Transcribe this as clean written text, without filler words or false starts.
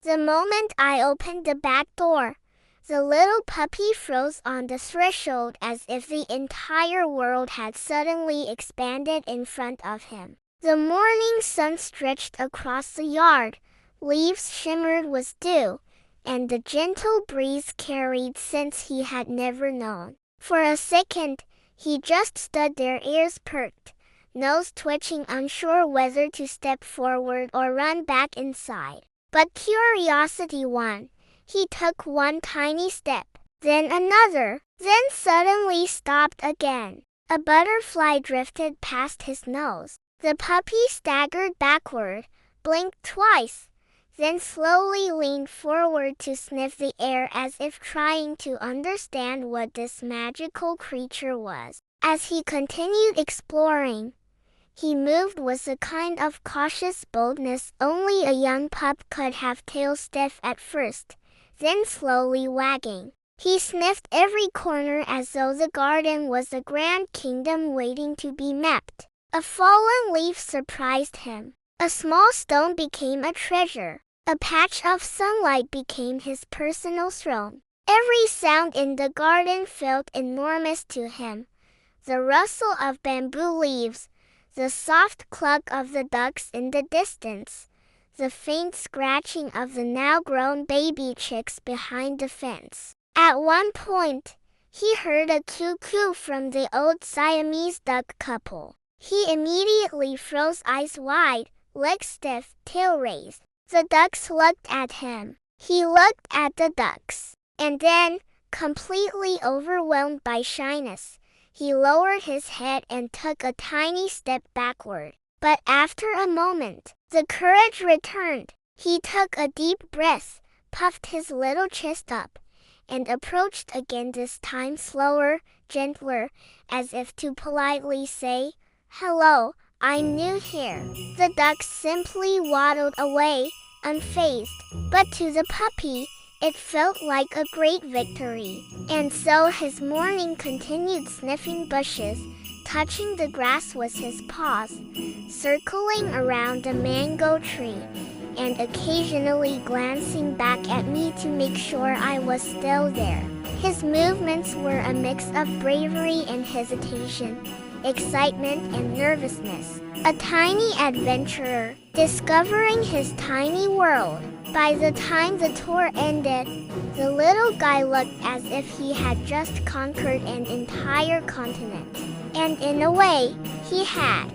The moment I opened the back door, the little puppy froze on the threshold as if the entire world had suddenly expanded in front of him. The morning sun stretched across the yard, leaves shimmered with dew, and the gentle breeze carried scents he had never known. For a second, he just stood there, ears perked, nose twitching, unsure whether to step forward or run back inside. But curiosity won. He took one tiny step, then another, then suddenly stopped again. A butterfly drifted past his nose. The puppy staggered backward, blinked twice, then slowly leaned forward to sniff the air as if trying to understand what this magical creature was. As he continued exploring, he moved with a kind of cautious boldness only a young pup could have, tail stiff at first, then slowly wagging. He sniffed every corner as though the garden was a grand kingdom waiting to be mapped. A fallen leaf surprised him. A small stone became a treasure. A patch of sunlight became his personal throne. Every sound in the garden felt enormous to him. The rustle of bamboo leaves, the soft cluck of the ducks in the distance, the faint scratching of the now-grown baby chicks behind the fence. At one point, he heard a coo-coo from the old Siamese duck couple. He immediately froze, eyes wide, legs stiff, tail raised. The ducks looked at him. He looked at the ducks. And then, completely overwhelmed by shyness, he lowered his head and took a tiny step backward. But after a moment, the courage returned. He took a deep breath, puffed his little chest up, and approached again, this time slower, gentler, as if to politely say, "Hello, I'm new here." The ducks simply waddled away, unfazed, but to the puppy, it felt like a great victory. And so his morning continued, sniffing bushes, touching the grass with his paws, circling around the mango tree, and occasionally glancing back at me to make sure I was still there. His movements were a mix of bravery and hesitation, excitement and nervousness. A tiny adventurer, discovering his tiny world. By the time the tour ended, the little guy looked as if he had just conquered an entire continent. And in a way, he had.